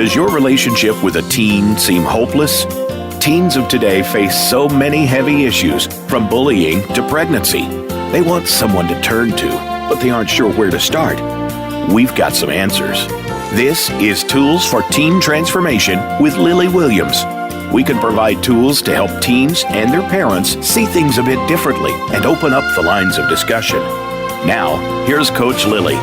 Does your relationship with a teen seem hopeless? Teens of today face so many heavy issues, from bullying to pregnancy. They want someone to turn to, but they aren't sure where to start. We've got some answers. This is Tools for Teen Transformation with Lily Williams. We can provide tools to help teens and their parents see things a bit differently and open up the lines of discussion. Now, here's Coach Lily.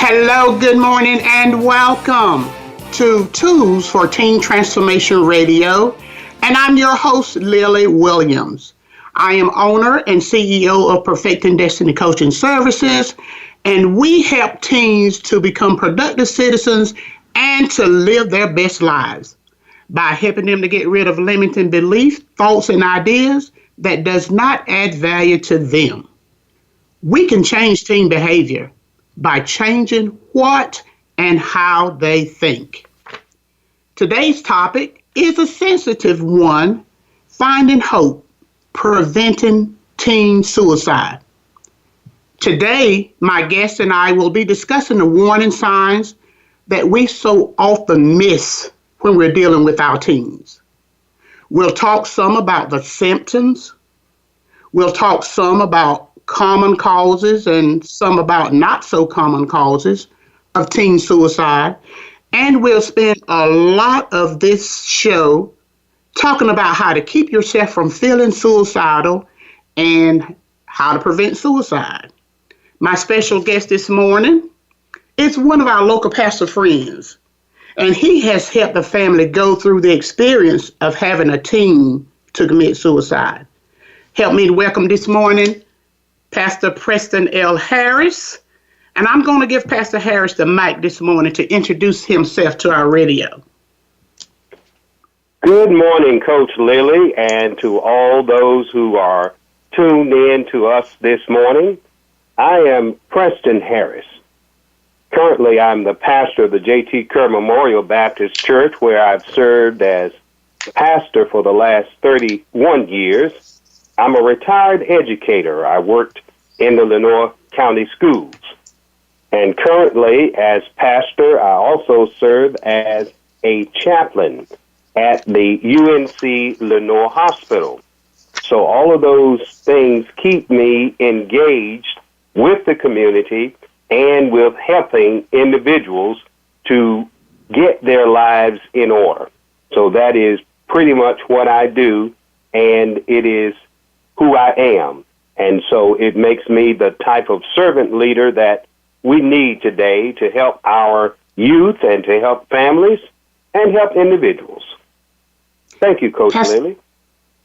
Hello, good morning, and welcome to Tools for Teen Transformation Radio. And I'm your host, Lily Williams. I am owner and CEO of Perfecting Destiny Coaching Services, and we help teens to become productive citizens and to live their best lives by helping them to get rid of limiting beliefs, thoughts, and ideas that does not add value to them. We can change teen behavior by changing what and how they think. Today's topic is a sensitive one: finding hope, preventing teen suicide. Today, my guest and I will be discussing the warning signs that we so often miss when we're dealing with our teens. We'll talk some about the symptoms. We'll talk some about common causes and some about not so common causes of teen suicide. And we'll spend a lot of this show talking about how to keep yourself from feeling suicidal and how to prevent suicide. My special guest this morning is one of our local pastor friends, and he has helped the family go through the experience of having a teen to commit suicide. Help me to welcome this morning Pastor Preston L. Harris, and I'm going to give Pastor Harris the mic this morning to introduce himself to our radio. Good morning, Coach Lily, and to all those who are tuned in to us this morning. I am Preston Harris. Currently, I'm the pastor of the J.T. Kerr Memorial Baptist Church, where I've served as pastor for the last 31 years. I'm a retired educator. I worked in the Lenoir County Schools. And currently, as pastor, I also serve as a chaplain at the UNC Lenoir Hospital. So all of those things keep me engaged with the community and with helping individuals to get their lives in order. So that is pretty much what I do, and it is who I am. And so it makes me the type of servant leader that we need today to help our youth and to help families and help individuals. Thank you, Coach Lily.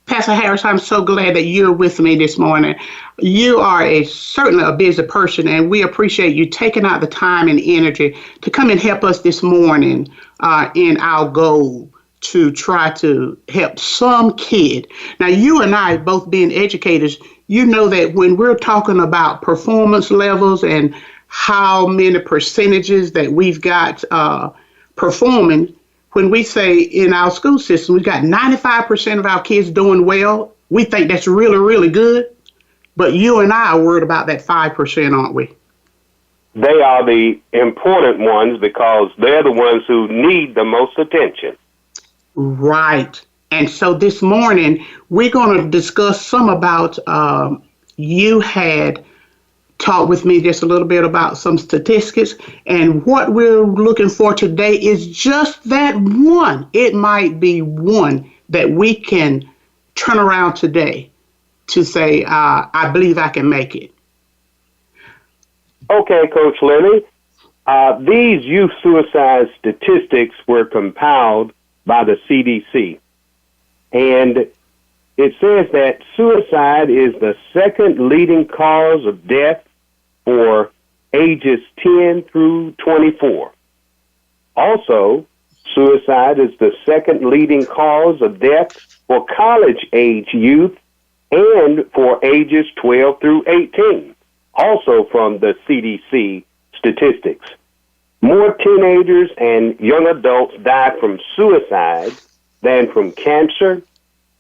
Pastor Harris, I'm so glad that you're with me this morning. You are certainly a busy person, and we appreciate you taking out the time and energy to come and help us this morning in our goal to try to help some kid. Now, you and I, both being educators, you know that when we're talking about performance levels and how many percentages that we've got performing, when we say in our school system, we've got 95% of our kids doing well, we think that's really, really good. But you and I are worried about that 5%, aren't we? They are the important ones because they're the ones who need the most attention. Right. And so this morning, we're going to discuss some about, you had talked with me just a little bit about some statistics, and what we're looking for today is just that one. It might be one that we can turn around today to say, I believe I can make it. Okay, Coach Lily. These youth suicide statistics were compiled by the CDC, and it says that suicide is the second leading cause of death for ages 10 through 24. Also, suicide is the second leading cause of death for college-age youth and for ages 12 through 18, also from the CDC statistics. More teenagers and young adults die from suicide than from cancer,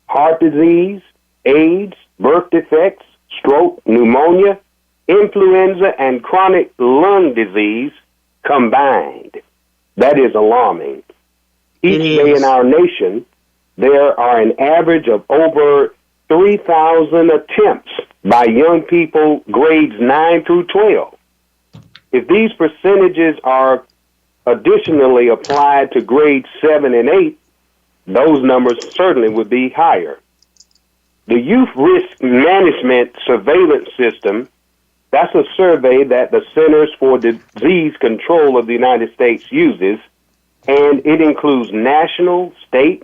heart disease, AIDS, birth defects, stroke, pneumonia, influenza, and chronic lung disease combined. That is alarming. Each It day is. in our nation, there are an average of over 3,000 attempts by young people grades 9 through 12. If these percentages are additionally applied to grades 7 and 8, those numbers certainly would be higher. The Youth Risk Management Surveillance System, that's a survey that the Centers for Disease Control of the United States uses, and it includes national, state,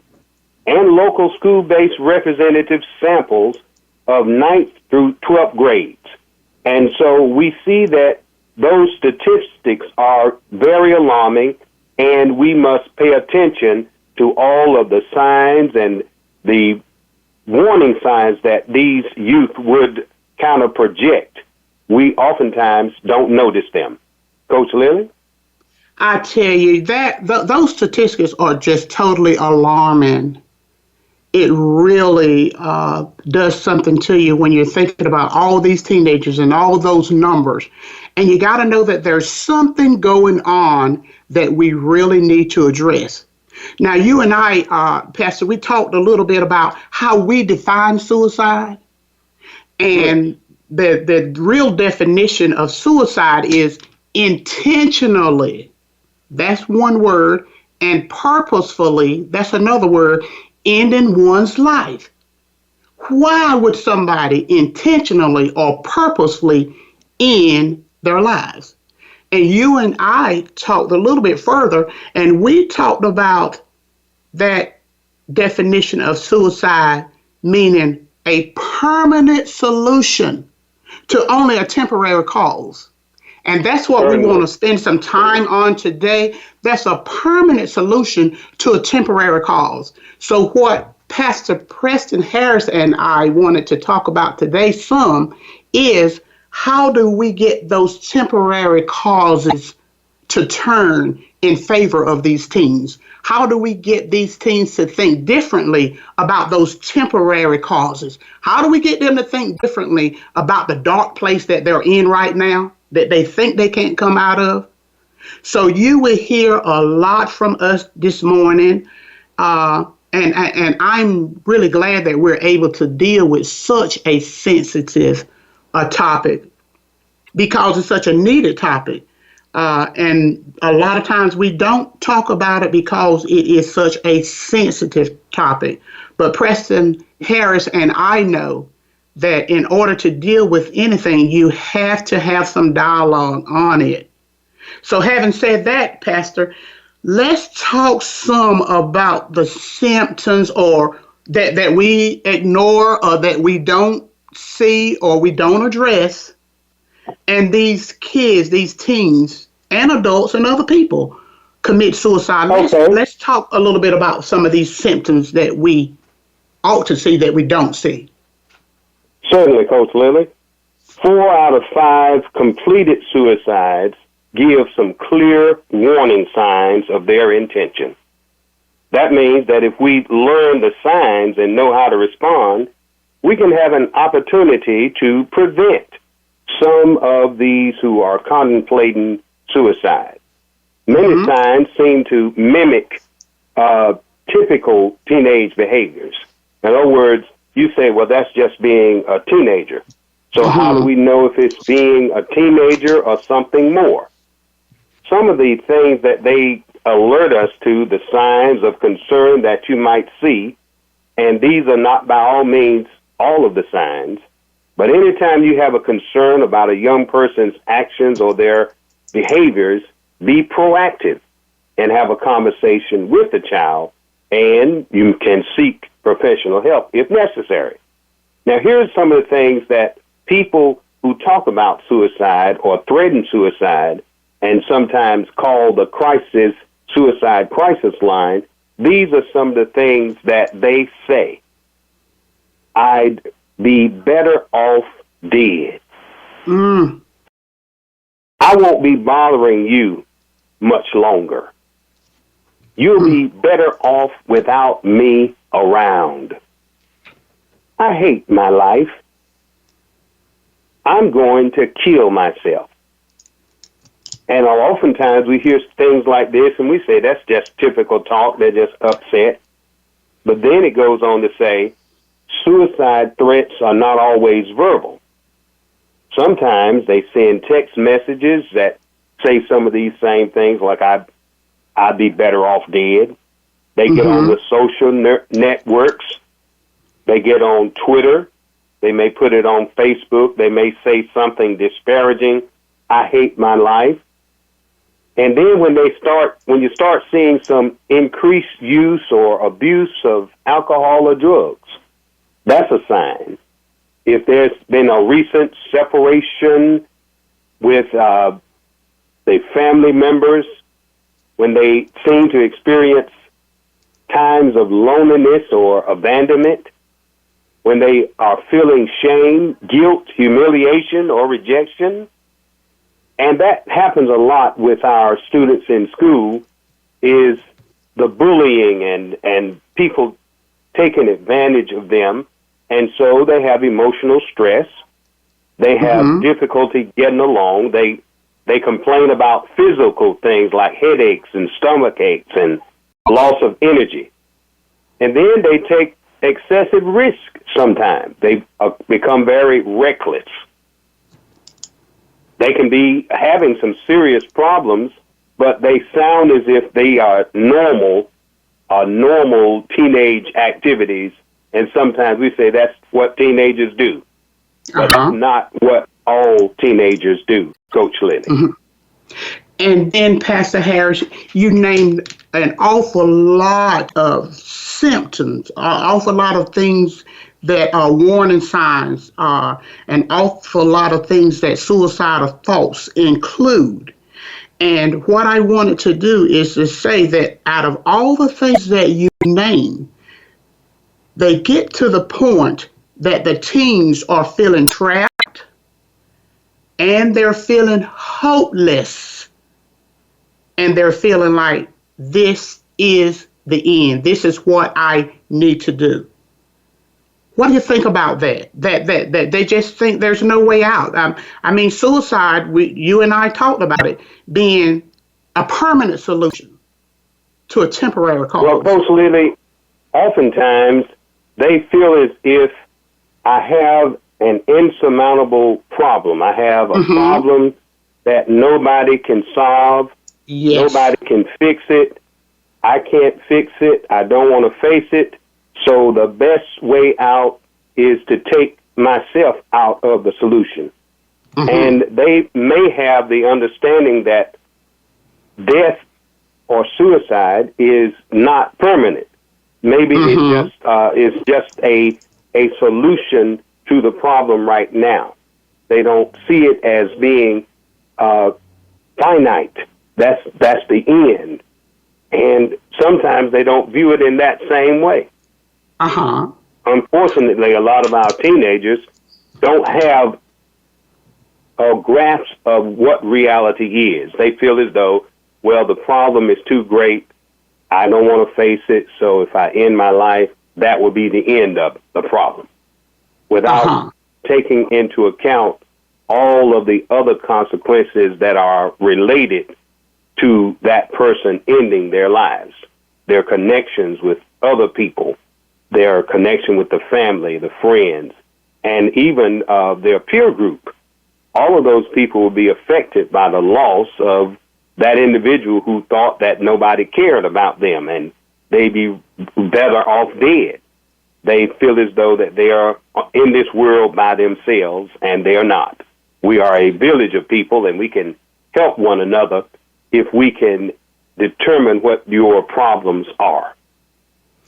and local school-based representative samples of 9th through 12th grades. And so we see that those statistics are very alarming, and we must pay attention to all of the signs and the warning signs that these youth would kind of project. We oftentimes don't notice them. Coach Lily? I tell you that those statistics are just totally alarming. It really does something to you when you're thinking about all these teenagers and all those numbers. And you got to know that there's something going on that we really need to address. Now, you and I, Pastor, we talked a little bit about how we define suicide. And the real definition of suicide is intentionally. That's one word. And purposefully, that's another word, ending one's life. Why would somebody intentionally or purposefully end their lives? And you and I talked a little bit further, and we talked about that definition of suicide meaning a permanent solution to only a temporary cause. And that's what we want to spend some time on today. That's a permanent solution to a temporary cause. So what Pastor Preston Harris and I wanted to talk about today some is how do we get those temporary causes to turn in favor of these teens? How do we get these teens to think differently about those temporary causes? How do we get them to think differently about the dark place that they're in right now, that they think they can't come out of? So you will hear a lot from us this morning. And I'm really glad that we're able to deal with such a sensitive topic because it's such a needed topic. And a lot of times we don't talk about it because it is such a sensitive topic. But Preston Harris and I know that in order to deal with anything, you have to have some dialogue on it. So having said that, Pastor, let's talk some about the symptoms or that we ignore or that we don't see or we don't address. And these kids, these teens and adults and other people commit suicide. Let's talk a little bit about some of these symptoms that we ought to see that we don't see. Certainly, Coach Lily. 4 out of 5 completed suicides give some clear warning signs of their intention. That means that if we learn the signs and know how to respond, we can have an opportunity to prevent some of these who are contemplating suicide. Many signs seem to mimic typical teenage behaviors. In other words, you say, well, that's just being a teenager. So how do we know if it's being a teenager or something more? Some of the things that they alert us to, the signs of concern that you might see, and these are not by all means all of the signs, but anytime you have a concern about a young person's actions or their behaviors, be proactive and have a conversation with the child, and you can seek professional help if necessary. Now, here's some of the things that people who talk about suicide or threaten suicide and sometimes call the suicide crisis line, these are some of the things that they say. I'd be better off dead. I won't be bothering you much longer. You'll be better off without me around. I hate my life. I'm going to kill myself. And oftentimes we hear things like this and we say, that's just typical talk. They're just upset. But then it goes on to say, suicide threats are not always verbal. Sometimes they send text messages that say some of these same things, like I'd be better off dead. They get on the social networks. They get on Twitter. They may put it on Facebook. They may say something disparaging. I hate my life. And then when you start seeing some increased use or abuse of alcohol or drugs, that's a sign. If there's been a recent separation with the family members, when they seem to experience times of loneliness or abandonment, when they are feeling shame, guilt, humiliation, or rejection. And that happens a lot with our students in school, is the bullying and people taking advantage of them. And so they have emotional stress. They have difficulty getting along. They complain about physical things like headaches and stomach aches and loss of energy. And then they take excessive risk sometimes. They become very reckless. They can be having some serious problems, but they sound as if they are normal teenage activities. And sometimes we say that's what teenagers do. But that's not what all teenagers do, Coach Lily. And then, Pastor Harris, you named an awful lot of symptoms, an awful lot of things that are warning signs, an awful lot of things that suicidal thoughts include. And what I wanted to do is to say that out of all the things that you name, they get to the point that the teens are feeling trapped and they're feeling hopeless. And they're feeling like this is the end. This is what I need to do. What do you think about that? That they just think there's no way out. I mean, suicide, you and I talked about it being a permanent solution to a temporary cause. Well, Coach Lily, oftentimes they feel as if I have an insurmountable problem. I have a problem that nobody can solve. Yes. Nobody can fix it. I can't fix it. I don't want to face it. So the best way out is to take myself out of the solution. And they may have the understanding that death or suicide is not permanent. Maybe it's just a solution to the problem right now. They don't see it as being finite. That's the end. And sometimes they don't view it in that same way. Unfortunately, a lot of our teenagers don't have a grasp of what reality is. They feel as though, well, the problem is too great. I don't want to face it. So if I end my life, that will be the end of the problem, without taking into account all of the other consequences that are related to that person ending their lives, their connections with other people, their connection with the family, the friends, and even their peer group. All of those people will be affected by the loss of that individual who thought that nobody cared about them, and they'd be better off dead. They feel as though that they are in this world by themselves, and they are not. We are a village of people, and we can help one another if we can determine what your problems are.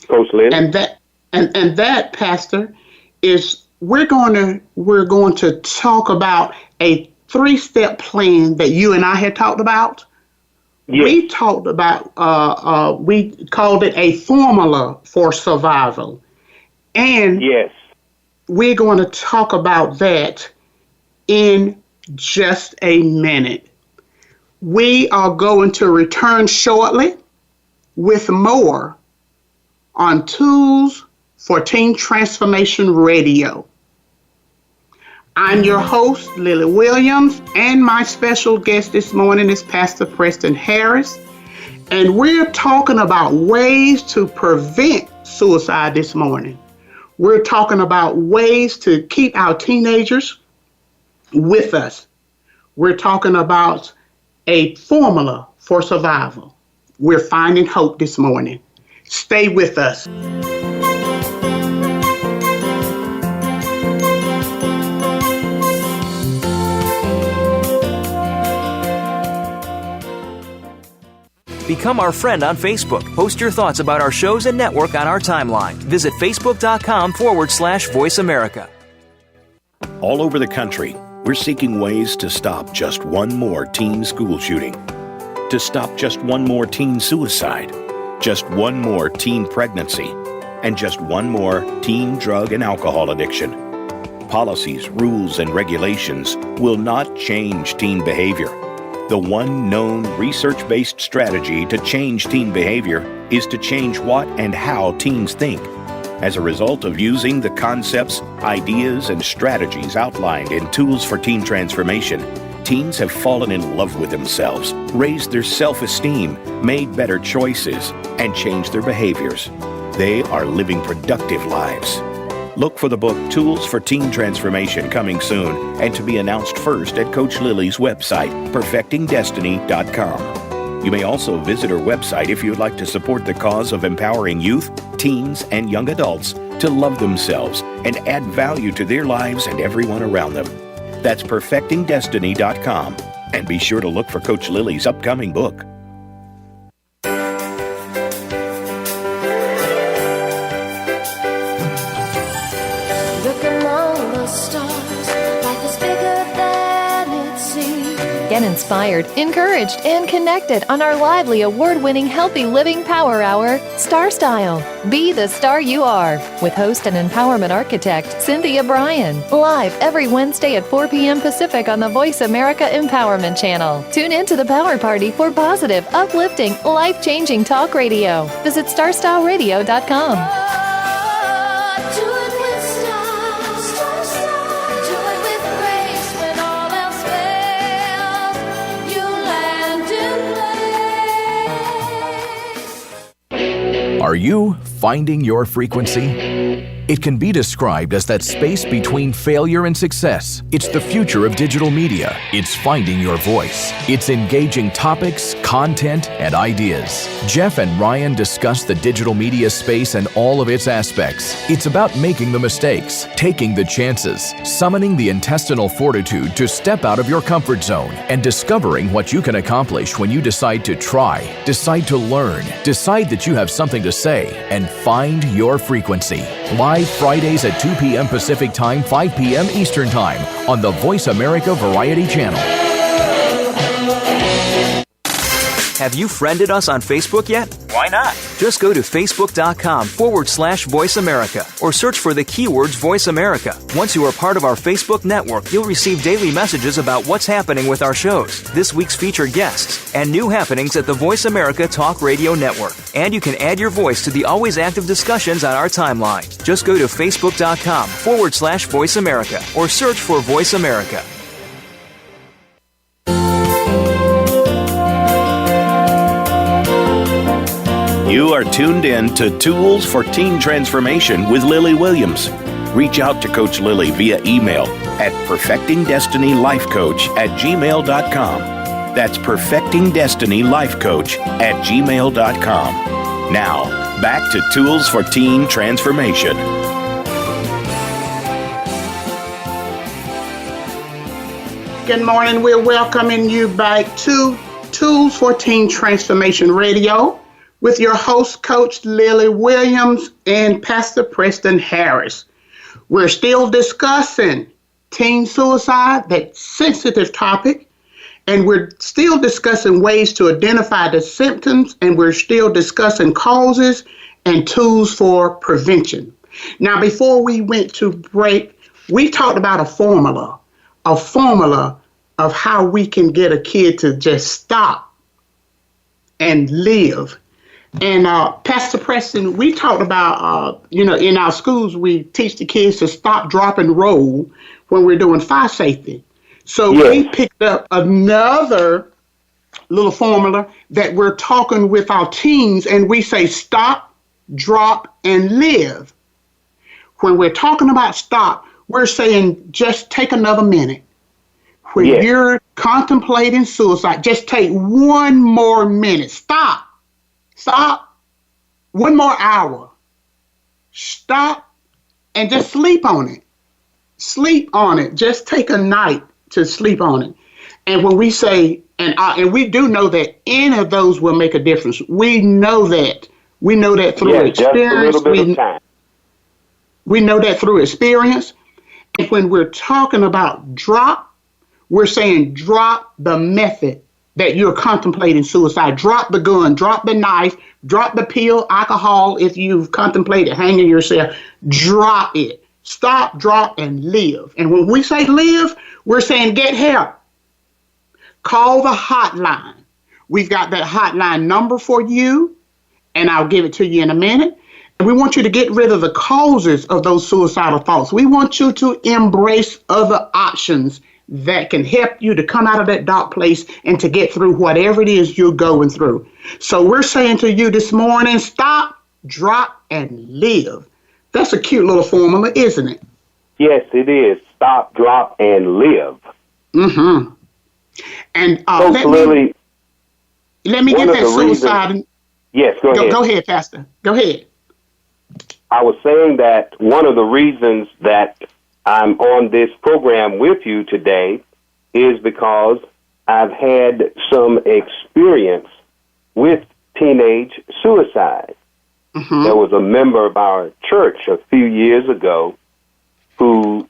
Coach Lynn? And that, Pastor, is we're going to talk about a 3-step plan that you and I had talked about. Yes. We talked about we called it a formula for survival. And yes, we're going to talk about that in just a minute. We are going to return shortly with more on Tools for Teen Transformation Radio. I'm your host, Lily Williams, and my special guest this morning is Pastor Preston Harris. And we're talking about ways to prevent suicide this morning. We're talking about ways to keep our teenagers with us. We're talking about a formula for survival. We're finding hope this morning. Stay with us. Become our friend on Facebook. Post your thoughts about our shows and network on our timeline. Visit facebook.com/Voice America. All over the country, we're seeking ways to stop just one more teen school shooting, to stop just one more teen suicide, just one more teen pregnancy, and just one more teen drug and alcohol addiction. Policies, rules, and regulations will not change teen behavior. The one known research-based strategy to change teen behavior is to change what and how teens think. As a result of using the concepts, ideas, and strategies outlined in Tools for Teen Transformation, teens have fallen in love with themselves, raised their self-esteem, made better choices, and changed their behaviors. They are living productive lives. Look for the book Tools for Teen Transformation coming soon and to be announced first at Coach Lily's website, perfectingdestiny.com. You may also visit her website if you would like to support the cause of empowering youth, teens, and young adults to love themselves and add value to their lives and everyone around them. That's perfectingdestiny.com. And be sure to look for Coach Lily's upcoming book. Get inspired, encouraged, and connected on our lively, award-winning Healthy Living Power Hour, Star Style. Be the star you are, with host and empowerment architect Cynthia Bryan. Live every Wednesday at 4 p.m. Pacific on the Voice America Empowerment Channel. Tune in to the Power Party for positive, uplifting, life-changing talk radio. Visit starstyleradio.com. Are you finding your frequency? It can be described as that space between failure and success. It's the future of digital media. It's finding your voice. It's engaging topics, content, and ideas. Jeff and Ryan discuss the digital media space and all of its aspects. It's about making the mistakes, taking the chances, summoning the intestinal fortitude to step out of your comfort zone, and discovering what you can accomplish when you decide to try, decide to learn, decide that you have something to say, and find your frequency. Live Fridays at 2 p.m. Pacific Time, 5 p.m. Eastern Time on the Voice America Variety Channel. Have you friended us on Facebook yet? Why not? Just go to facebook.com/Voice America or search for the keywords Voice America. Once you are part of our Facebook network, you'll receive daily messages about what's happening with our shows, this week's featured guests, and new happenings at the Voice America Talk Radio Network. And you can add your voice to the always active discussions on our timeline. Just go to facebook.com/Voice America or search for Voice America. You are tuned in to Tools for Teen Transformation with Lily Williams. Reach out to Coach Lily via email at perfectingdestinylifecoach@gmail.com. That's perfectingdestinylifecoach@gmail.com. Now, back to Tools for Teen Transformation. Good morning. We're welcoming you back to Tools for Teen Transformation Radio with your host, Coach Lily Williams and Pastor Preston Harris. We're still discussing teen suicide, that sensitive topic, and we're still discussing ways to identify the symptoms, and we're still discussing causes and tools for prevention. Now, before we went to break, we talked about a formula of how we can get a kid to just stop and live. And Pastor Preston, we talked about, in our schools, we teach the kids to stop, drop, and roll, when we're doing fire safety. So we picked up another little formula that we're talking with our teens, and we say stop, drop, and live. When we're talking about stop, we're saying just take another minute. When you're contemplating suicide, just take one more minute. Stop. 1 more hour. Stop and just sleep on it. Sleep on it. Just take a night to sleep on it. And when we say, and we do know that any of those will make a difference. We know that. We know that through experience. Just a little bit of time. We know that through experience. And when we're talking about drop, we're saying drop the method that you're contemplating suicide. Drop the gun, drop the knife, drop the pill, alcohol, if you've contemplated hanging yourself. Drop it. Stop, drop, and live. And when we say live, we're saying get help. Call the hotline. We've got that hotline number for you, and I'll give it to you in a minute. And we want you to get rid of the causes of those suicidal thoughts. We want you to embrace other options that can help you to come out of that dark place and to get through whatever it is you're going through. So we're saying to you this morning, stop, drop, and live. That's a cute little formula, isn't it? Yes, it is. Stop, drop, and live. Mm-hmm. And Coach Lily, let me get that suicide. Yes, go ahead. Go ahead, Pastor. Go ahead. I was saying that one of the reasons that I'm on this program with you today is because I've had some experience with teenage suicide. Mm-hmm. There was a member of our church a few years ago who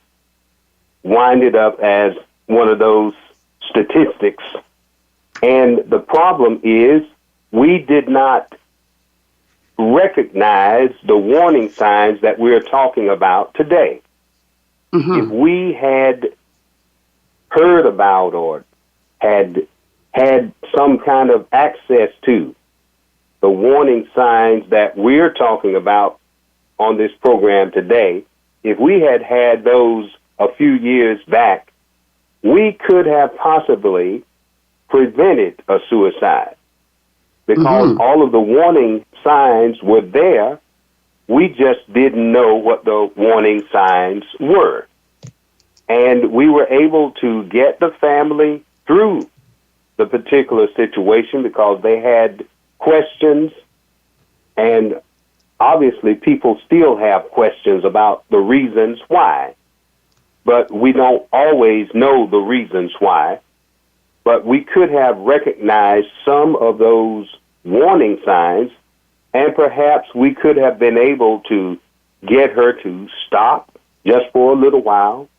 winded up as one of those statistics. And the problem is we did not recognize the warning signs that we're talking about today. Mm-hmm. If we had heard about or had some kind of access to the warning signs that we're talking about on this program today, if we had those a few years back, we could have possibly prevented a suicide. Because all of the warning signs were there, we just didn't know what the warning signs were. And we were able to get the family through the particular situation because they had questions, and obviously people still have questions about the reasons why. But we don't always know the reasons why. But we could have recognized some of those warning signs, and perhaps we could have been able to get her to stop just for a little while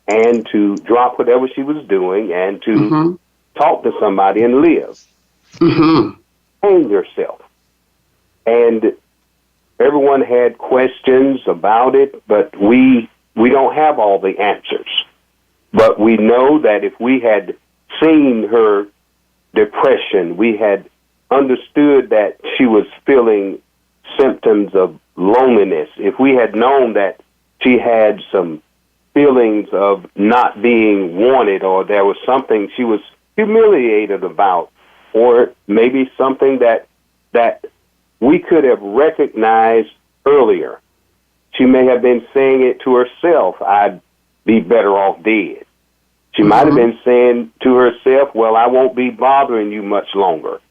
and to drop whatever she was doing and to talk to somebody and live. Hang yourself. And everyone had questions about it, but we don't have all the answers. But we know that if we had seen her depression, we had understood that she was feeling symptoms of loneliness, if we had known that she had some feelings of not being wanted, or there was something she was humiliated about, or maybe something that we could have recognized earlier. She may have been saying it to herself, I'd be better off dead. She might have been saying to herself, well, I won't be bothering you much longer.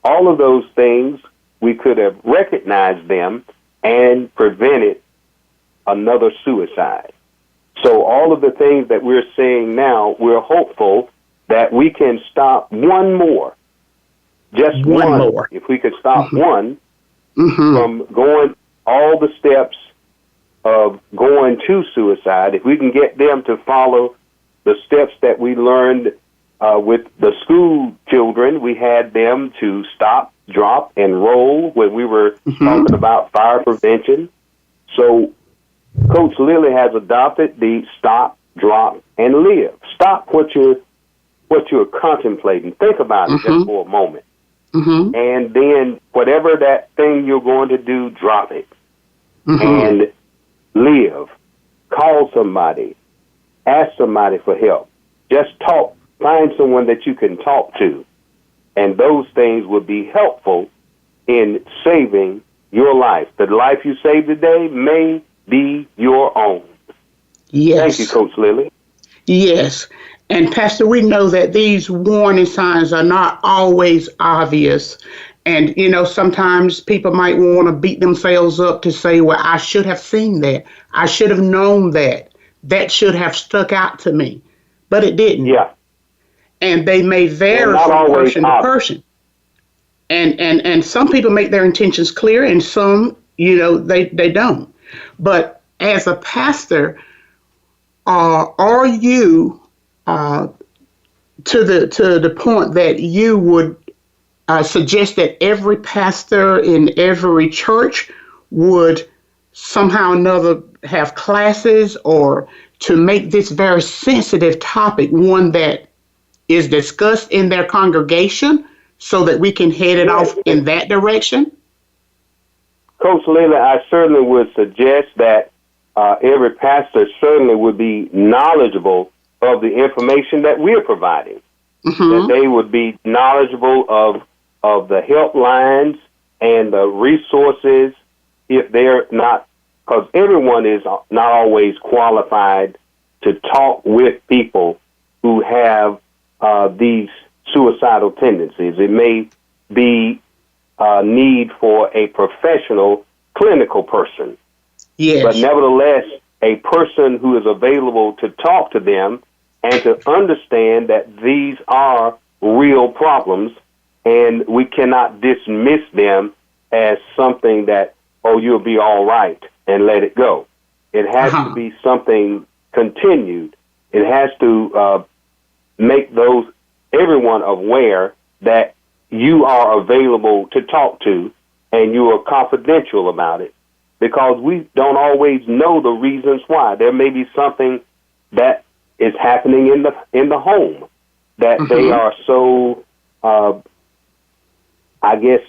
All of those things, we could have recognized them and prevented another suicide. So all of the things that we're saying now, we're hopeful that we can stop one more. Just one more. If we could stop one from going all the steps of going to suicide, if we can get them to follow the steps that we learned with the school children, we had them to stop, drop, and roll when we were talking about fire prevention. So Coach Lily has adopted the stop, drop, and live. Stop what you're contemplating. Think about it just for a moment. And then whatever that thing you're going to do, drop it. And live. Call somebody. Ask somebody for help. Just talk. Find someone that you can talk to. And those things would be helpful in saving your life. The life you save today may be your own. Yes. Thank you, Coach Lily. Yes. And Pastor, we know that these warning signs are not always obvious. And, sometimes people might want to beat themselves up to say, well, I should have seen that. I should have known that. That should have stuck out to me. But it didn't. Yeah. And they may vary from person to person. And some people make their intentions clear, and some, they don't. But as a pastor, are you to the point that you would suggest that every pastor in every church would somehow or another have classes, or to make this very sensitive topic one that is discussed in their congregation so that we can head it off in that direction? Coach Lily, I certainly would suggest that every pastor certainly would be knowledgeable of the information that we're providing. Mm-hmm. That they would be knowledgeable of the helplines and the resources if they're not, because everyone is not always qualified to talk with people who have these suicidal tendencies. It may be a need for a professional clinical person. Yes. But nevertheless, a person who is available to talk to them and to understand that these are real problems, and we cannot dismiss them as something that, oh, you'll be all right, and let it go. It has to be something continued. It has to make everyone aware that you are available to talk to, and you are confidential about it, because we don't always know the reasons why. There may be something that is happening in the home that they are so,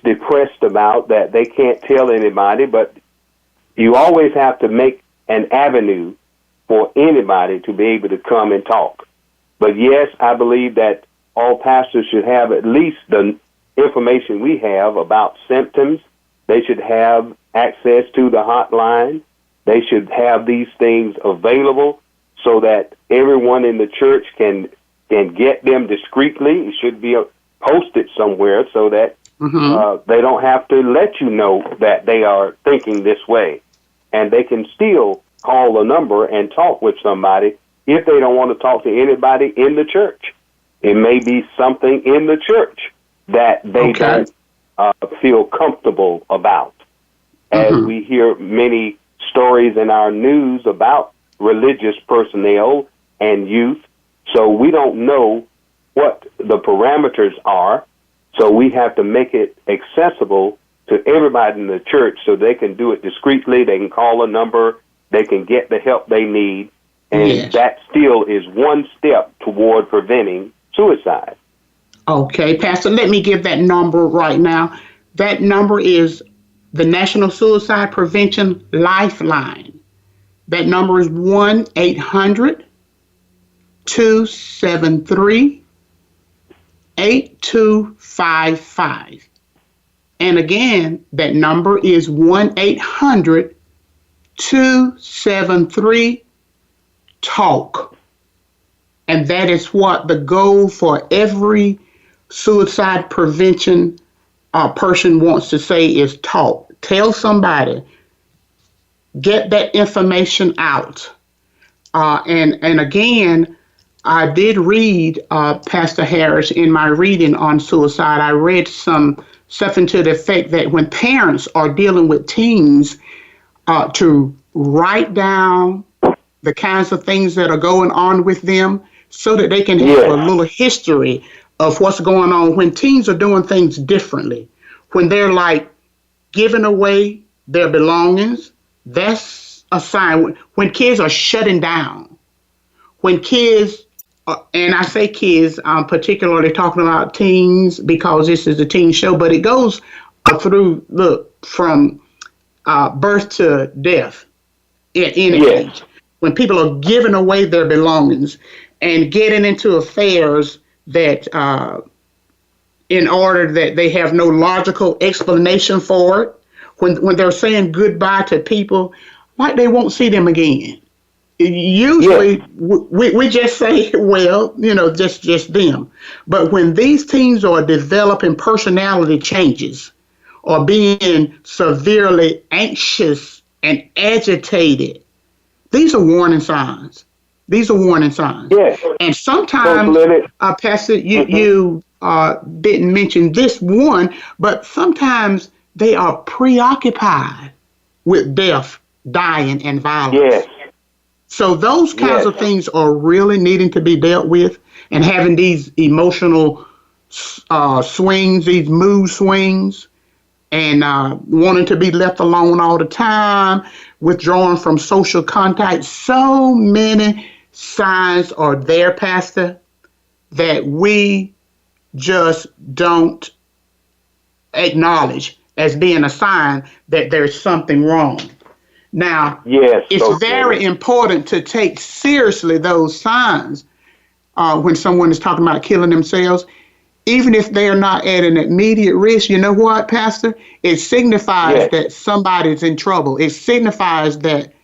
depressed about that they can't tell anybody. But you always have to make an avenue for anybody to be able to come and talk. But yes, I believe that all pastors should have at least the information we have about symptoms. They should have access to the hotline. They should have these things available so that everyone in the church can get them discreetly. It should be posted somewhere so that they don't have to let you know that they are thinking this way. And they can still call a number and talk with somebody if they don't want to talk to anybody in the church. It may be something in the church that they don't feel comfortable about. As we hear many stories in our news about religious personnel and youth, so we don't know what the parameters are, so we have to make it accessible to everybody in the church so they can do it discreetly, they can call a number, they can get the help they need, and that still is one step toward preventing suicide. Okay, Pastor, let me give that number right now. That number is the National Suicide Prevention Lifeline. That number is 1-800-273-8255. And again, that number is 1-800-273-TALK. And that is what the goal for every suicide prevention person wants to say is talk. Tell somebody. Get that information out. And again, I did read, Pastor Harris, in my reading on suicide, I read something to the effect that when parents are dealing with teens, to write down the kinds of things that are going on with them so that they can have a little history of what's going on when teens are doing things differently. When they're like giving away their belongings, that's a sign. When kids are shutting down, when kids, and I say kids, I'm particularly talking about teens because this is a teen show, but it goes from birth to death in any age. when people are giving away their belongings and getting into affairs that in order that they have no logical explanation for it, when they're saying goodbye to people like they won't see them again. Usually we just say, well, just them. But when these teens are developing personality changes or being severely anxious and agitated, these are warning signs. These are warning signs. Yes. And sometimes, Pastor, you didn't mention this one, but sometimes they are preoccupied with death, dying, and violence. Yes. So those kinds of things are really needing to be dealt with, and having these emotional swings, these mood swings, and wanting to be left alone all the time, withdrawing from social contact. So many signs are there, Pastor, that we just don't acknowledge as being a sign that there's something wrong. Now, it's very important to take seriously those signs when someone is talking about killing themselves, even if they are not at an immediate risk. You know what, Pastor? It signifies that somebody's in trouble. It signifies that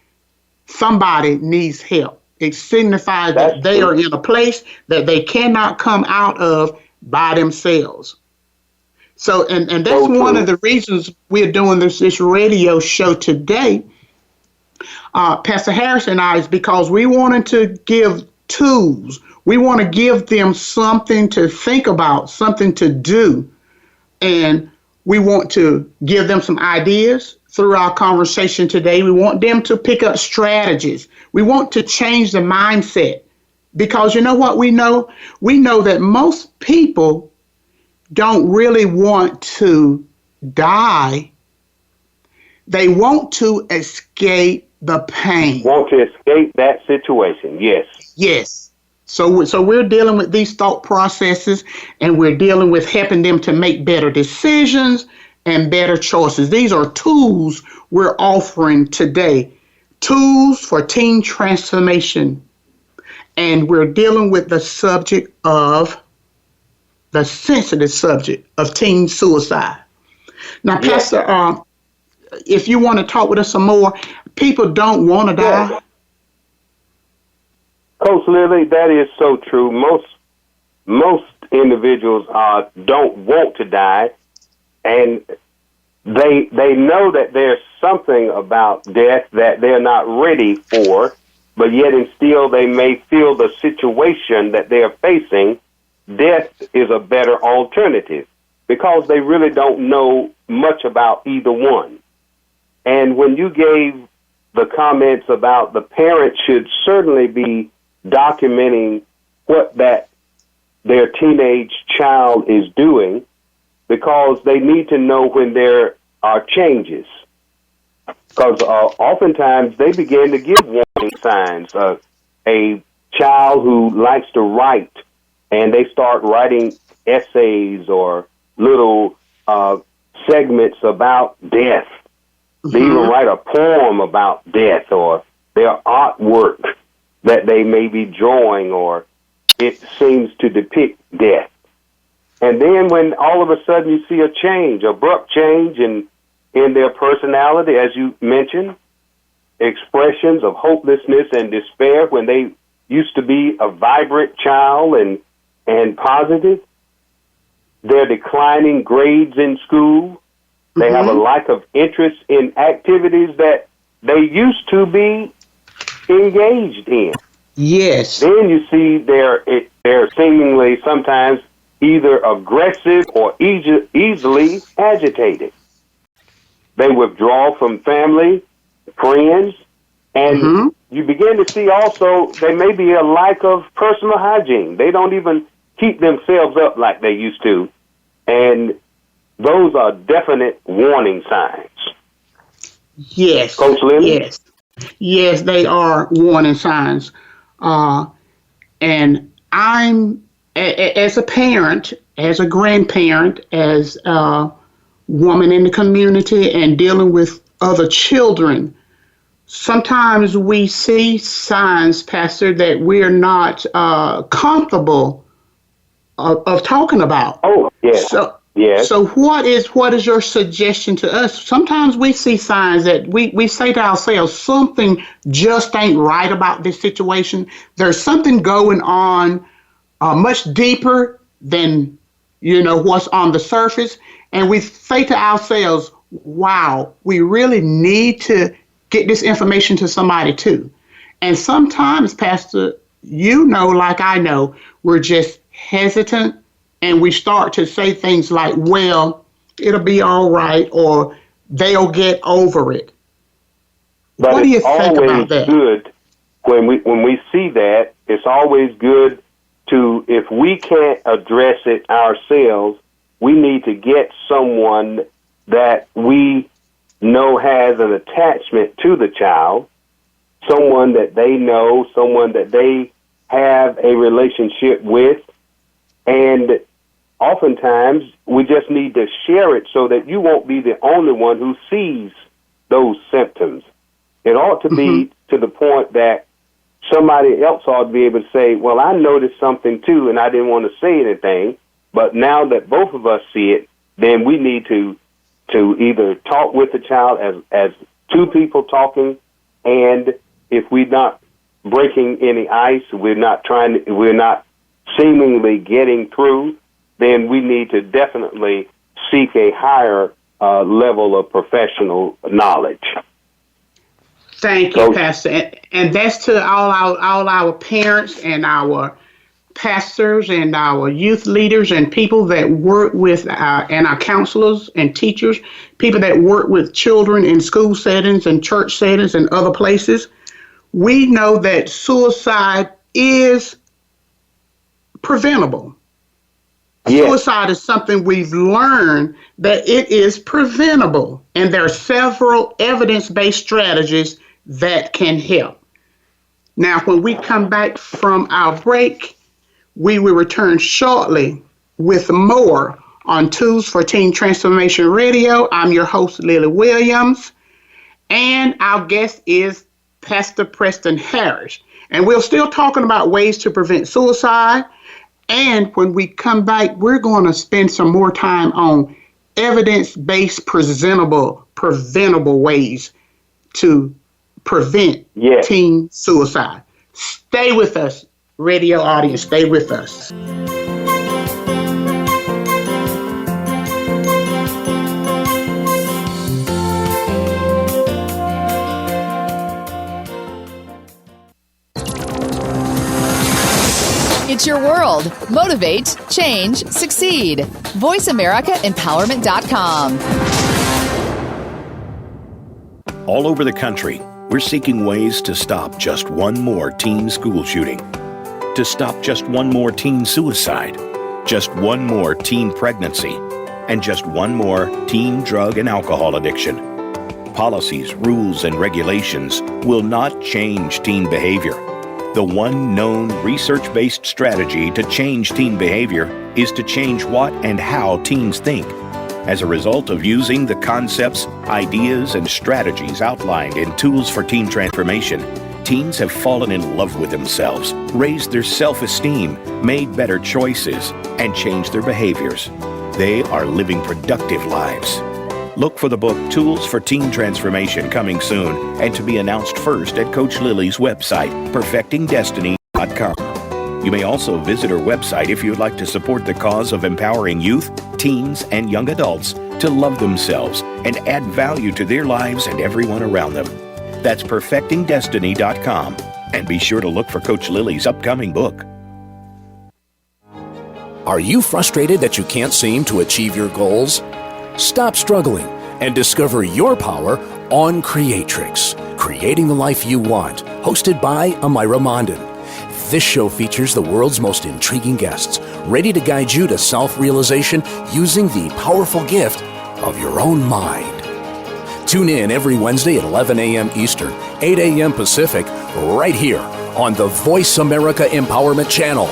somebody needs help. It signifies that they are in a place that they cannot come out of by themselves. So, and that's one of the reasons we're doing this radio show today, Pastor Harris and I, is because we wanted to give tools. We want to give them something to think about, something to do. And we want to give them some ideas through our conversation today. We want them to pick up strategies. We want to change the mindset, because you know what we know? We know that most people don't really want to die. They want to escape the pain. Want to escape that situation, yes. Yes. So we're dealing with these thought processes, and we're dealing with helping them to make better decisions and better choices. These are tools we're offering today, tools for teen transformation. And we're dealing with the sensitive subject of teen suicide. Now, Pastor, if you want to talk with us some more, people don't want to die. Coach Lily, that is so true. Most individuals don't want to die, and they know that there's something about death that they're not ready for, but yet and still they may feel the situation that they're facing, death is a better alternative, because they really don't know much about either one. And when you gave the comments about the parents should certainly be documenting what their teenage child is doing, because they need to know when there are changes. Because oftentimes they begin to give warning signs. A child who likes to write, and they start writing essays or little segments about death. They even write a poem about death, or their artwork that they may be drawing, or it seems to depict death. And then when all of a sudden you see a change, abrupt change in their personality, as you mentioned, expressions of hopelessness and despair when they used to be a vibrant child and positive, their declining grades in school, they have a lack of interest in activities that they used to be engaged in. Yes. Then you see they're seemingly sometimes either aggressive or easily agitated. They withdraw from family, friends, and you begin to see also there may be a lack of personal hygiene. They don't even keep themselves up like they used to, and those are definite warning signs. Yes. Coach Lily? Yes. Yes, they are warning signs. And I'm, as a parent, as a grandparent, as a woman in the community and dealing with other children, sometimes we see signs, Pastor, that we're not comfortable of talking about. Oh, yes. Yes. So what is your suggestion to us? Sometimes we see signs that we say to ourselves, something just ain't right about this situation. There's something going on much deeper than, what's on the surface. And we say to ourselves, wow, we really need to get this information to somebody too. And sometimes, Pastor, like I know, we're just hesitant. And we start to say things like, well, it'll be all right, or they'll get over it. But what do you think about that? It's always good when we see that. It's always good to, if we can't address it ourselves, we need to get someone that we know has an attachment to the child, someone that they know, someone that they have a relationship with, and oftentimes, we just need to share it so that you won't be the only one who sees those symptoms. It ought to be to the point that somebody else ought to be able to say, well, I noticed something too, and I didn't want to say anything, but now that both of us see it, then we need to either talk with the child as two people talking, and if we're not breaking any ice, we're not seemingly getting through, then we need to definitely seek a higher level of professional knowledge. Thank you, Pastor. And that's to all our parents and our pastors and our youth leaders and people that work with and our counselors and teachers, people that work with children in school settings and church settings and other places. We know that suicide is preventable. Yes. Suicide is something we've learned that it is preventable, and there are several evidence-based strategies that can help. Now, when we come back from our break, we will return shortly with more on Tools for Teen Transformation Radio. I'm your host, Lily Williams, and our guest is Pastor Preston Harris. And we're still talking about ways to prevent suicide. And when we come back, we're going to spend some more time on evidence-based, preventable ways to prevent teen suicide. Stay with us, radio audience. Stay with us. It's your world. Motivate, change, succeed. VoiceAmericaEmpowerment.com. All over the country, we're seeking ways to stop just one more teen school shooting, to stop just one more teen suicide, just one more teen pregnancy, and just one more teen drug and alcohol addiction. Policies, rules, and regulations will not change teen behavior. The one known research-based strategy to change teen behavior is to change what and how teens think. As a result of using the concepts, ideas, and strategies outlined in Tools for Teen Transformation, teens have fallen in love with themselves, raised their self-esteem, made better choices, and changed their behaviors. They are living productive lives. Look for the book Tools for Teen Transformation coming soon and to be announced first at Coach Lily's website, perfectingdestiny.com. You may also visit her website if you would like to support the cause of empowering youth, teens, and young adults to love themselves and add value to their lives and everyone around them. That's perfectingdestiny.com. And be sure to look for Coach Lily's upcoming book. Are you frustrated that you can't seem to achieve your goals? Stop struggling and discover your power on Creatrix, Creating the Life You Want, hosted by Amira Mondin. This show features the world's most intriguing guests, ready to guide you to self-realization using the powerful gift of your own mind. Tune in every Wednesday at 11 a.m. Eastern, 8 a.m. Pacific, right here on the Voice America Empowerment Channel.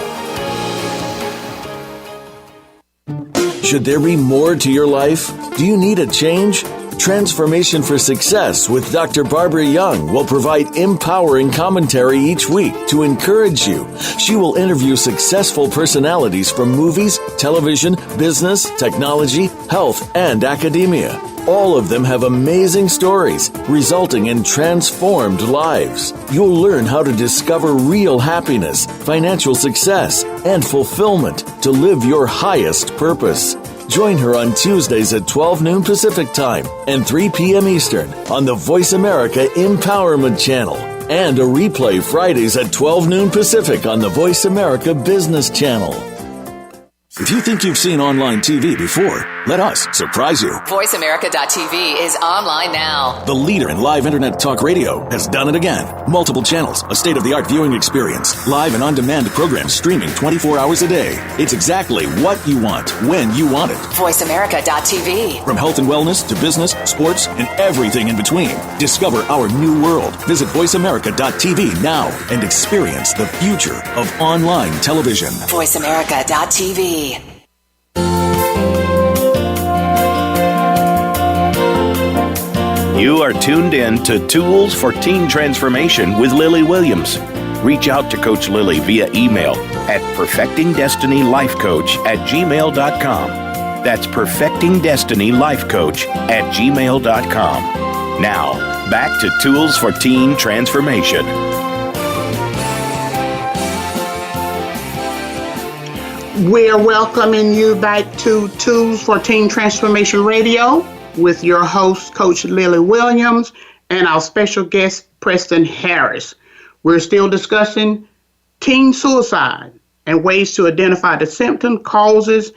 Should there be more to your life? Do you need a change? Transformation for Success with Dr. Barbara Young will provide empowering commentary each week to encourage you. She will interview successful personalities from movies, television, business, technology, health, and academia. All of them have amazing stories, resulting in transformed lives. You'll learn how to discover real happiness, financial success, and fulfillment to live your highest purpose. Join her on Tuesdays at 12 noon Pacific Time and 3 p.m. Eastern on the Voice America Empowerment Channel, and a replay Fridays at 12 noon Pacific on the Voice America Business Channel. If you think you've seen online TV before, let us surprise you. VoiceAmerica.tv is online now. The leader in live internet talk radio has done it again. Multiple channels, a state-of-the-art viewing experience, live and on-demand programs streaming 24 hours a day. It's exactly what you want, when you want it. VoiceAmerica.tv. From health and wellness to business, sports, and everything in between. Discover our new world. Visit VoiceAmerica.tv now and experience the future of online television. VoiceAmerica.tv. You are tuned in to Tools for Teen Transformation with Lily Williams. Reach out to Coach Lily via email at perfectingdestinylifecoach@gmail.com. That's perfectingdestinylifecoach@gmail.com. Now, back to Tools for Teen Transformation. We're welcoming you back to Tools for Teen Transformation Radio with your host, Coach Lily Williams, and our special guest, Preston Harris. We're still discussing teen suicide and ways to identify the symptom causes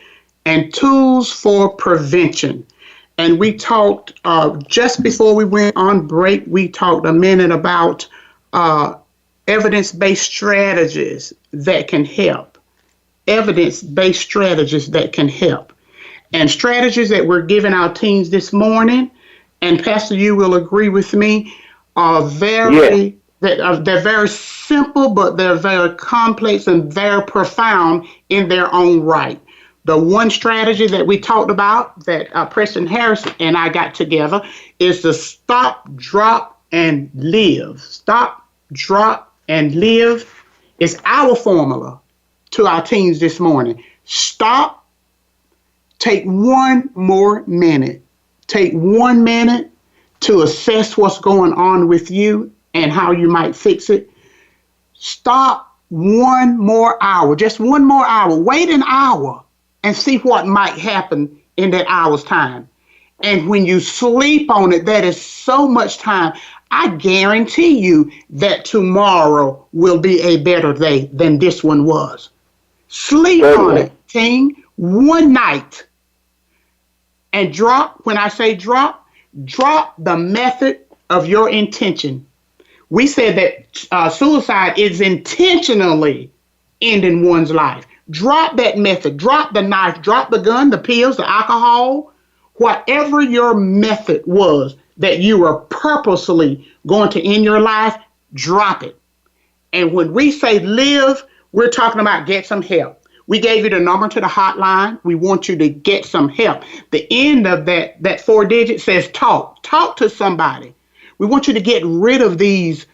and tools for prevention. And we talked, just before we went on break, we talked a minute about evidence-based strategies that can help. Evidence-based strategies that can help. And strategies that we're giving our teens this morning, and Pastor, you will agree with me, are they're very simple, but they're very complex and very profound in their own right. The one strategy that we talked about that Preston Harris and I got together is to stop, drop, and live. Stop, drop, and live is our formula to our teens this morning. Stop. Take one more minute. Take 1 minute to assess what's going on with you and how you might fix it. Stop 1 more hour, just 1 more hour. Wait an hour and see what might happen in that hour's time. And when you sleep on it, that is so much time. I guarantee you that tomorrow will be a better day than this one was. Sleep on it, teen, one night. And drop, when I say drop the method of your intention. We said that suicide is intentionally ending one's life. Drop that method, drop the knife, drop the gun, the pills, the alcohol, whatever your method was that you were purposely going to end your life, drop it. And when we say live, we're talking about get some help. We gave you the number to the hotline. We want you to get some help. The end of that 4 digits says talk. Talk to somebody. We want you to get rid of these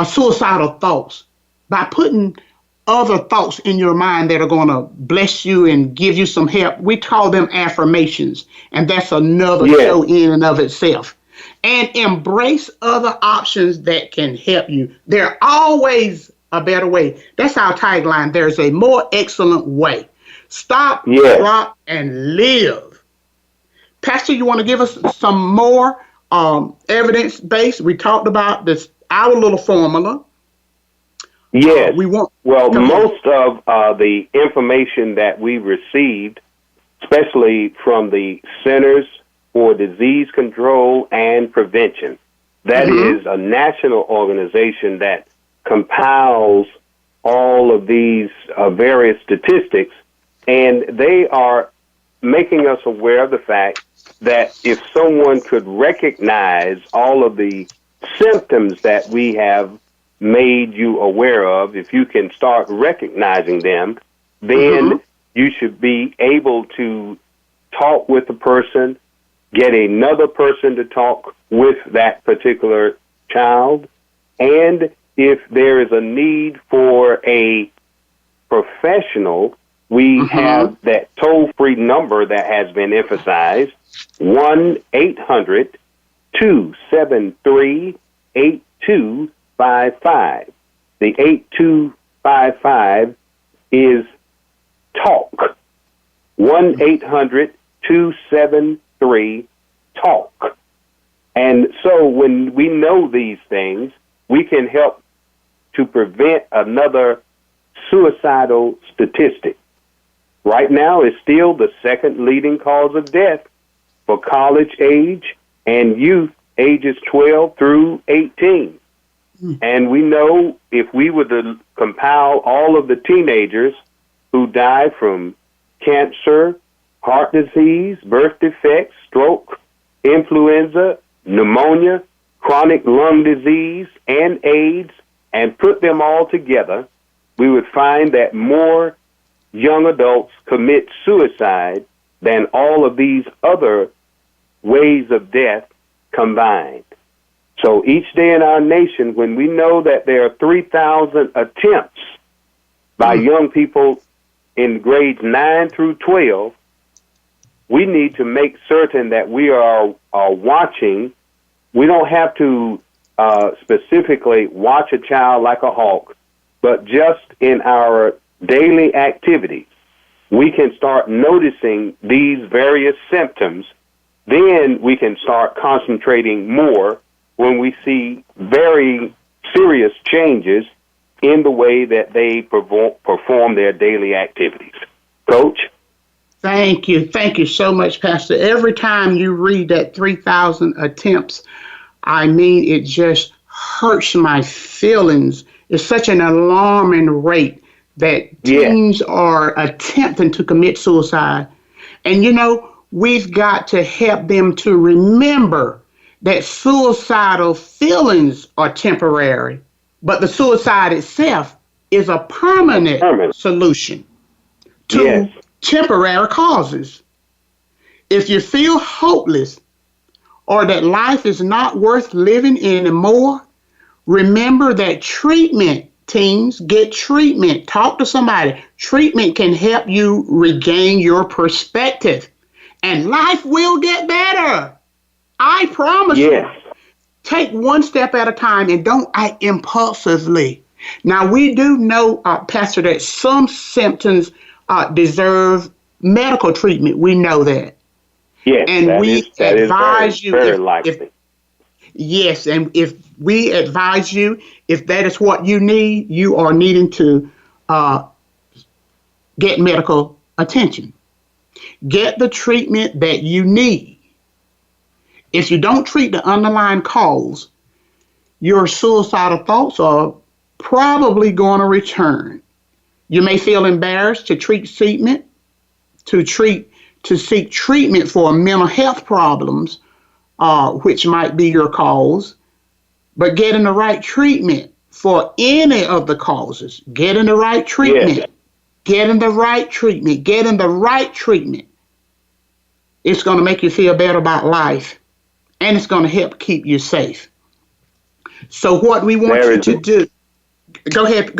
suicidal thoughts by putting other thoughts in your mind that are going to bless you and give you some help. We call them affirmations, and that's another show in and of itself. And embrace other options that can help you. There always a better way. That's our tagline. There's a more excellent way. Stop, drop, and live. Pastor, you want to give us some more evidence-based? We talked about this, our little formula. Yes. Most of the information that we received, especially from the Centers for Disease Control and Prevention, that is a national organization that compiles all of these various statistics, and they are making us aware of the fact that if someone could recognize all of the symptoms that we have made you aware of, if you can start recognizing them, then you should be able to talk with the person, get another person to talk with that particular child, and if there is a need for a professional, we have that toll-free number that has been emphasized, 1-800-273-8255. The 8255 is TALK. 1-800-273-TALK. And so when we know these things, we can help to prevent another suicidal statistic. Right now, it's still the second leading cause of death for college age and youth ages 12 through 18. And we know if we were to compile all of the teenagers who die from cancer, heart disease, birth defects, stroke, influenza, pneumonia, chronic lung disease, and AIDS, and put them all together, we would find that more young adults commit suicide than all of these other ways of death combined. So each day in our nation, when we know that there are 3,000 attempts by young people in grades 9 through 12, we need to make certain that we are watching. We don't have to specifically watch a child like a hawk, but just in our daily activities, we can start noticing these various symptoms. Then we can start concentrating more when we see very serious changes in the way that they perform their daily activities. Coach? Thank you. Thank you so much, Pastor. Every time you read that 3,000 attempts, I mean, it just hurts my feelings. It's such an alarming rate that teens are attempting to commit suicide. And, you know, we've got to help them to remember that suicidal feelings are temporary, but the suicide itself is a permanent solution to temporary causes. If you feel hopeless or that life is not worth living anymore, remember that treatment, teens, get treatment. Talk to somebody. Treatment can help you regain your perspective, and life will get better. I promise you. Take one step at a time and don't act impulsively. Now, we do know, Pastor, that some symptoms deserve medical treatment. We know that. Yes, and we advise you. Very likely. Yes, and if we advise you, if that is what you need, you are needing to get medical attention. Get the treatment that you need. If you don't treat the underlying cause, your suicidal thoughts are probably going to return. You may feel embarrassed to seek treatment for mental health problems, which might be your cause, but getting the right treatment for any of the causes, getting the right treatment, getting the right treatment, getting the right treatment, it's going to make you feel better about life, and it's going to help keep you safe. So what we want you to do, go ahead,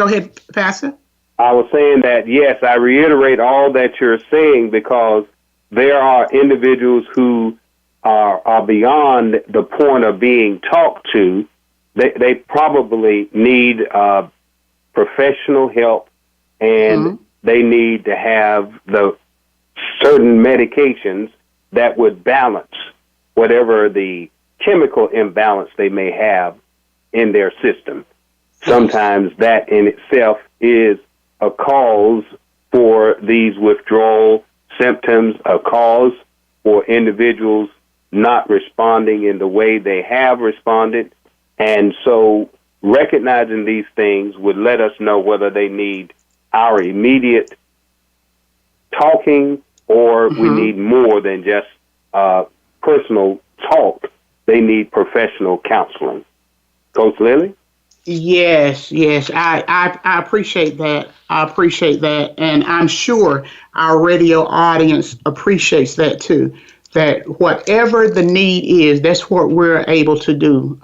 Pastor. I was saying that, yes, I reiterate all that you're saying because there are individuals who are beyond the point of being talked to. They probably need professional help, and they need to have the certain medications that would balance whatever the chemical imbalance they may have in their system. Sometimes that in itself is a cause for these withdrawal symptoms, a cause for individuals not responding in the way they have responded. And so recognizing these things would let us know whether they need our immediate talking or we need more than just personal talk. They need professional counseling. Coach Lily? Yes, I appreciate that. I appreciate that. And I'm sure our radio audience appreciates that too. that whatever the need is, that's what we're able to do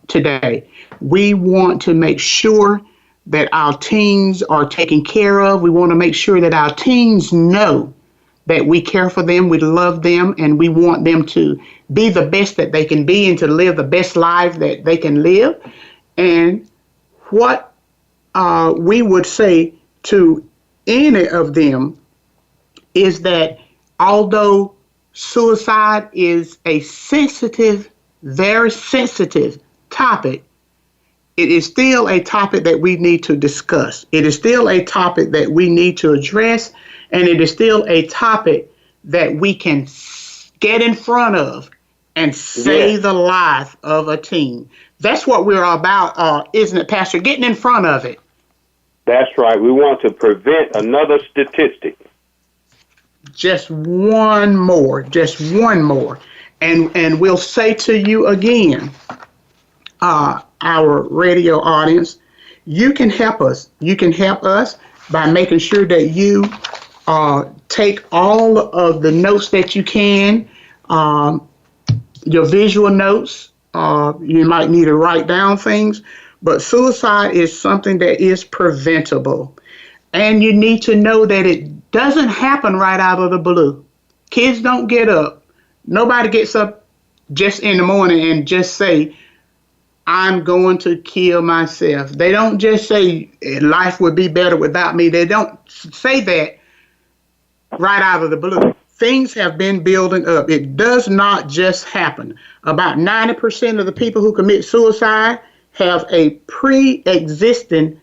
today. We want to make sure that our teens are taken care of. We want to make sure that our teens know that we care for them, we love them, and we want them to be the best that they can be and to live the best life that they can live. And what we would say to any of them is that although suicide is a sensitive, very sensitive topic, it is still a topic that we need to discuss. It is still a topic that we need to address, and it is still a topic that we can get in front of and save the life of a teen. That's what we're about, isn't it, Pastor? Getting in front of it. That's right. We want to prevent another statistic. Just one more. And we'll say to you again, our radio audience, you can help us. You can help us by making sure that you take all of the notes that you can, your visual notes. You might need to write down things, but suicide is something that is preventable. And you need to know that it doesn't happen right out of the blue. Kids don't get up. Nobody gets up just in the morning and just say, I'm going to kill myself. They don't just say life would be better without me. They don't say that right out of the blue. Things have been building up. It does not just happen. About 90% of the people who commit suicide have a pre-existing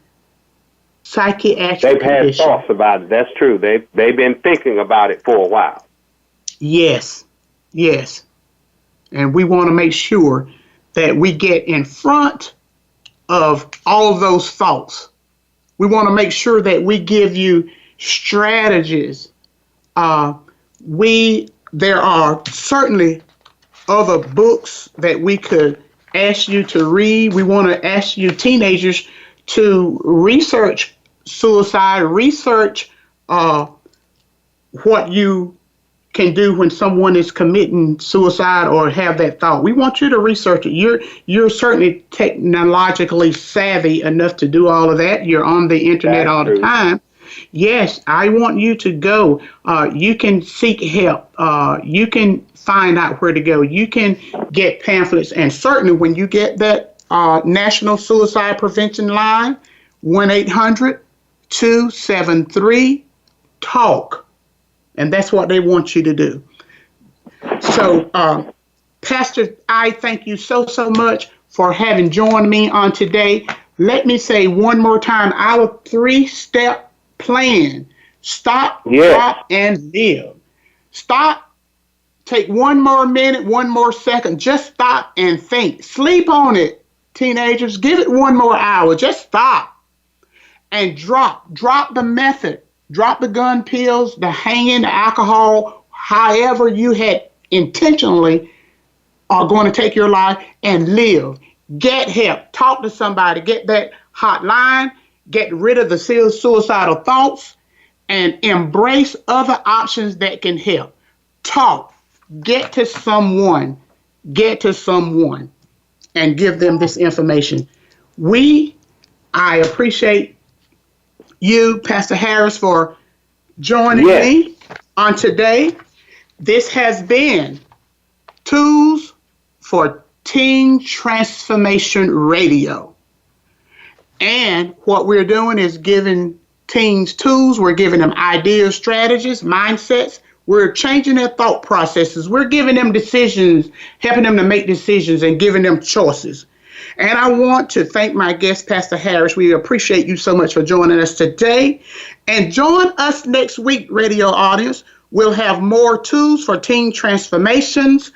psychiatric condition. They've had thoughts about it. That's true. They've been thinking about it for a while. Yes. And we want to make sure that we get in front of all of those thoughts. We want to make sure that we give you strategies. There are certainly other books that we could ask you to read. We want to ask you teenagers to research suicide, research what you can do when someone is committing suicide or have that thought. We want you to research it. You're certainly technologically savvy enough to do all of that. You're on the internet all the time. Yes, I want you to go. You can seek help. You can find out where to go. You can get pamphlets. And certainly when you get that National Suicide Prevention Line, 1-800-273-TALK. And that's what they want you to do. So, Pastor, I thank you so much for having joined me on today. Let me say one more time, our 3-step plan. Stop, drop, and live. Stop. Take one more minute, one more second. Just stop and think. Sleep on it, teenagers. Give it one more hour. Just stop. And drop. Drop the method. Drop the gun, pills, the hanging, the alcohol, however you had intentionally are going to take your life, and live. Get help. Talk to somebody. Get that hotline. Get rid of the suicidal thoughts and embrace other options that can help. Talk. Get to someone and give them this information. I appreciate you, Pastor Harris, for joining me on today. This has been Tools for Teen Transformation Radio. And what we're doing is giving teens tools. We're giving them ideas, strategies, mindsets. We're changing their thought processes. We're giving them decisions, helping them to make decisions and giving them choices. And I want to thank my guest, Pastor Harris. We appreciate you so much for joining us today. And join us next week, radio audience. We'll have more tools for teen transformations.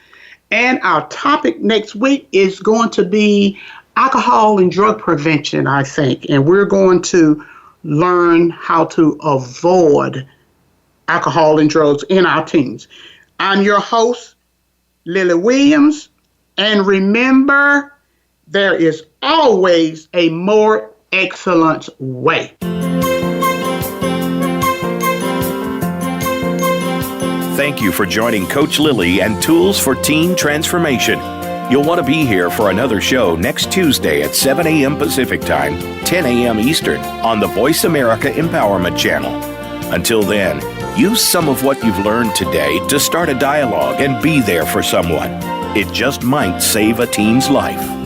And our topic next week is going to be alcohol and drug prevention, I think. And we're going to learn how to avoid alcohol and drugs in our teens. I'm your host, Lily Williams. And remember, there is always a more excellent way. thank you for joining Coach Lily and Tools for Teen Transformation. You'll want to be here for another show next Tuesday at 7 a.m. Pacific Time, 10 a.m. Eastern on the Voice America Empowerment Channel. Until then, use some of what you've learned today to start a dialogue and be there for someone. It just might save a teen's life.